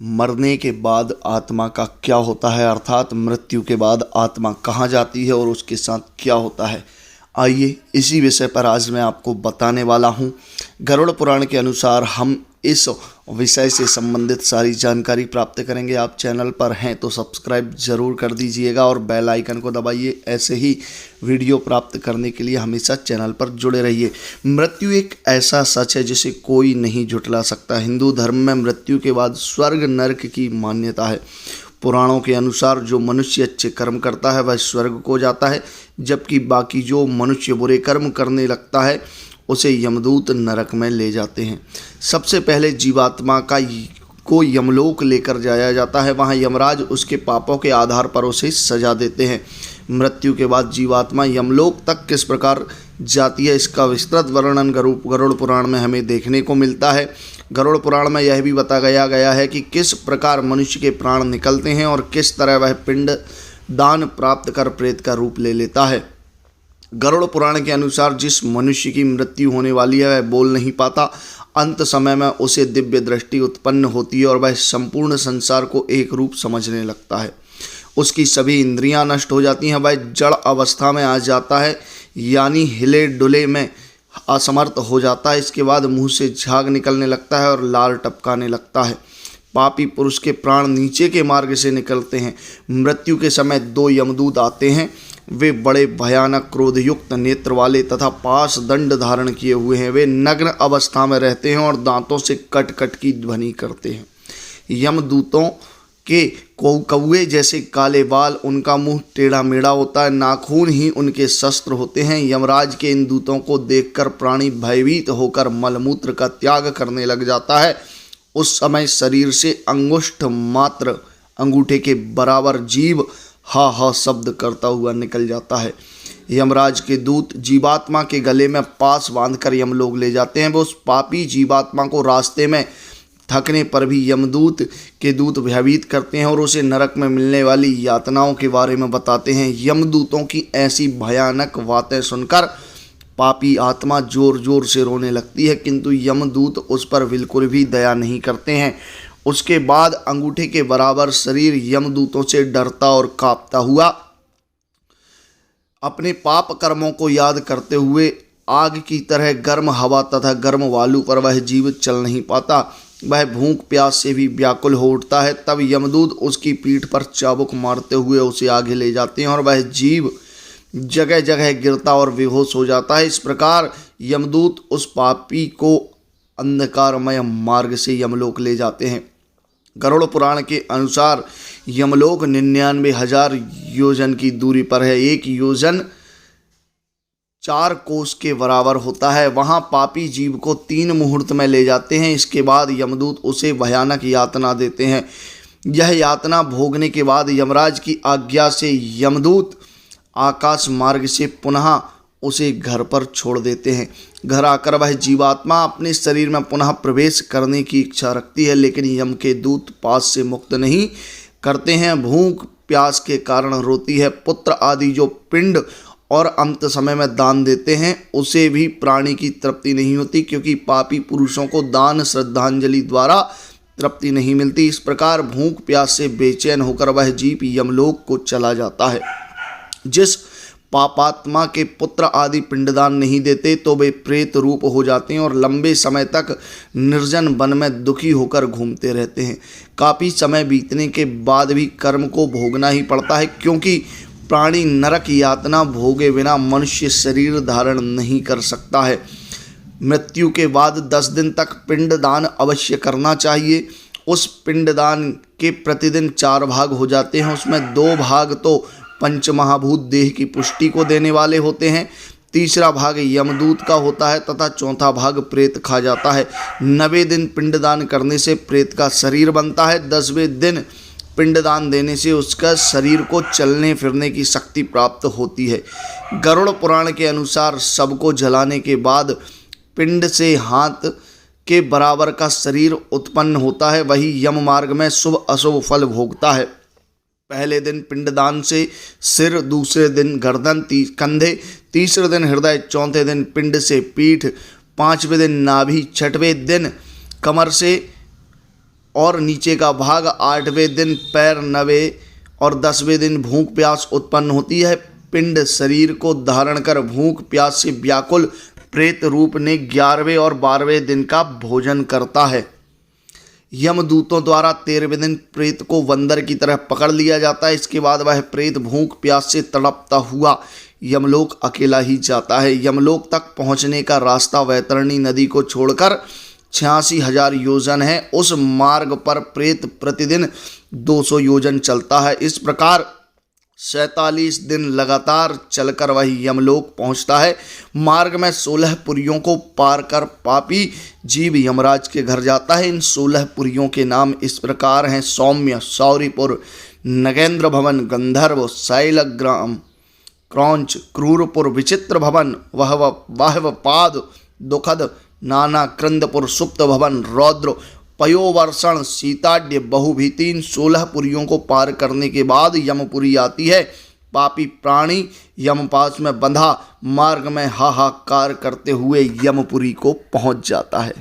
मरने के बाद आत्मा का क्या होता है, अर्थात मृत्यु के बाद आत्मा कहाँ जाती है और उसके साथ क्या होता है। आइए इसी विषय पर आज मैं आपको बताने वाला हूँ। गरुड़ पुराण के अनुसार हम इस विषय से संबंधित सारी जानकारी प्राप्त करेंगे। आप चैनल पर हैं तो सब्सक्राइब जरूर कर दीजिएगा और बेल आइकन को दबाइए। ऐसे ही वीडियो प्राप्त करने के लिए हमेशा चैनल पर जुड़े रहिए। मृत्यु एक ऐसा सच है जिसे कोई नहीं झुठला सकता। हिंदू धर्म में मृत्यु के बाद स्वर्ग नरक की मान्यता है। पुराणों के अनुसार जो मनुष्य अच्छे कर्म करता है वह स्वर्ग को जाता है, जबकि बाकी जो मनुष्य बुरे कर्म करने लगता है उसे यमदूत नरक में ले जाते हैं। सबसे पहले जीवात्मा को यमलोक लेकर जाया जाता है। वहाँ यमराज उसके पापों के आधार पर उसे सजा देते हैं। मृत्यु के बाद जीवात्मा यमलोक तक किस प्रकार जाती है, इसका विस्तृत वर्णन गरुड़ पुराण में हमें देखने को मिलता है। गरुड़ पुराण में यह भी बताया गया है कि किस प्रकार मनुष्य के प्राण निकलते हैं और किस तरह वह पिंड दान प्राप्त कर प्रेत का रूप ले लेता है। गरुड़ पुराण के अनुसार जिस मनुष्य की मृत्यु होने वाली है वह बोल नहीं पाता। अंत समय में उसे दिव्य दृष्टि उत्पन्न होती है और वह संपूर्ण संसार को एक रूप समझने लगता है। उसकी सभी इंद्रियां नष्ट हो जाती हैं। वह जड़ अवस्था में आ जाता है, यानी हिले डुले में असमर्थ हो जाता है। इसके बाद मुंह से झाग निकलने लगता है और लार टपकाने लगता है। पापी पुरुष के प्राण नीचे के मार्ग से निकलते हैं। मृत्यु के समय दो यमदूत आते हैं। वे बड़े भयानक क्रोधयुक्त नेत्र वाले तथा पास दंड धारण किए हुए हैं। वे नग्न अवस्था में रहते हैं और दांतों से कट कट की ध्वनि करते हैं। यमदूतों के कौवे जैसे काले बाल, उनका मुंह टेढ़ा मेढ़ा होता है, नाखून ही उनके शस्त्र होते हैं। यमराज के इन दूतों को देखकर प्राणी भयभीत होकर मलमूत्र का त्याग करने लग जाता है। उस समय शरीर से अंगुष्ठ मात्र अंगूठे के बराबर जीव हा हा शब्द करता हुआ निकल जाता है। यमराज के दूत जीवात्मा के गले में पास बांधकर यमलोक ले जाते हैं। वो उस पापी जीवात्मा को रास्ते में थकने पर भी यमदूत के दूत भयभीत करते हैं और उसे नरक में मिलने वाली यातनाओं के बारे में बताते हैं। यमदूतों की ऐसी भयानक बातें सुनकर पापी आत्मा जोर जोर से रोने लगती है, किंतु यमदूत उस पर बिल्कुल भी दया नहीं करते हैं। उसके बाद अंगूठे के बराबर शरीर यमदूतों से डरता और कांपता हुआ अपने पाप कर्मों को याद करते हुए आग की तरह गर्म हवा तथा गर्म वालू पर वह जीव चल नहीं पाता। वह भूख प्यास से भी व्याकुल हो उठता है। तब यमदूत उसकी पीठ पर चाबुक मारते हुए उसे आगे ले जाते हैं और वह जीव जगह जगह गिरता और बेहोश हो जाता है। इस प्रकार यमदूत उस पापी को अंधकारमय मार्ग से यमलोक ले जाते हैं। गरुड़ पुराण के अनुसार यमलोक 99,000 योजन की दूरी पर है। एक योजन 4 कोस के बराबर होता है। वहाँ पापी जीव को 3 मुहूर्त में ले जाते हैं। इसके बाद यमदूत उसे भयानक यातना देते हैं। यह यातना भोगने के बाद यमराज की आज्ञा से यमदूत आकाश मार्ग से पुनः उसे घर पर छोड़ देते हैं। घर आकर वह जीवात्मा अपने शरीर में पुनः प्रवेश करने की इच्छा रखती है, लेकिन यम के दूत पास से मुक्त नहीं करते हैं। भूख प्यास के कारण रोती है। पुत्र आदि जो पिंड और अंत समय में दान देते हैं उसे भी प्राणी की तृप्ति नहीं होती, क्योंकि पापी पुरुषों को दान श्रद्धांजलि द्वारा तृप्ति नहीं मिलती। इस प्रकार भूख प्यास से बेचैन होकर वह जीव यमलोक को चला जाता है। जिस पापात्मा के पुत्र आदि पिंडदान नहीं देते तो वे प्रेत रूप हो जाते हैं और लंबे समय तक निर्जन वन में दुखी होकर घूमते रहते हैं। काफ़ी समय बीतने के बाद भी कर्म को भोगना ही पड़ता है, क्योंकि प्राणी नरक यातना भोगे बिना मनुष्य शरीर धारण नहीं कर सकता है। मृत्यु के बाद 10 दिन तक पिंडदान अवश्य करना चाहिए। उस पिंडदान के प्रतिदिन 4 भाग हो जाते हैं। उसमें 2 भाग तो पंचमहाभूत देह की पुष्टि को देने वाले होते हैं, तीसरा भाग यमदूत का होता है तथा चौथा भाग प्रेत खा जाता है। 9वें दिन पिंडदान करने से प्रेत का शरीर बनता है। 10वें दिन पिंडदान देने से उसका शरीर को चलने फिरने की शक्ति प्राप्त होती है। गरुड़ पुराण के अनुसार सबको जलाने के बाद पिंड से हाथ के बराबर का शरीर उत्पन्न होता है। वही यम मार्ग में शुभ अशुभ फल भोगता है। पहले दिन पिंडदान से सिर, दूसरे दिन गर्दन, कंधे, तीसरे दिन हृदय, चौथे दिन पिंड से पीठ, 5वें दिन नाभि, 6वें दिन कमर से और नीचे का भाग। 8वें दिन पैर, 9वें और 10वें दिन भूख प्यास उत्पन्न होती है। पिंड शरीर को धारण कर भूख प्यास से व्याकुल प्रेत रूप ने 11वें और 12वें दिन का भोजन करता है। यमदूतों द्वारा 13वें दिन प्रेत को बंदर की तरह पकड़ लिया जाता है। इसके बाद वह प्रेत भूख प्यास से तड़पता हुआ यमलोक अकेला ही जाता है। यमलोक तक पहुंचने का रास्ता वैतरणी नदी को छोड़कर 86,000 योजन है। उस मार्ग पर प्रेत प्रतिदिन 200 योजन चलता है। इस प्रकार 47 दिन लगातार चलकर वह यमलोक पहुंचता है। मार्ग में 16 पुरियों को पार कर पापी जीव यमराज के घर जाता है। इन 16 पुरियों के नाम इस प्रकार हैं: सौम्य, सौरीपुर, नगेंद्र भवन, गंधर्व, शैलग्राम, क्रौंच, क्रूरपुर, विचित्र भवन, वाहवपाद, दुखद, नाना, क्रंदपुर, सुप्त भवन, रौद्र, पयोवर्षण, सीताड्य, बहुभीति। 16 पुरियों को पार करने के बाद यमपुरी आती है। पापी प्राणी यमपाश में बंधा मार्ग में हाहाकार करते हुए यमपुरी को पहुंच जाता है।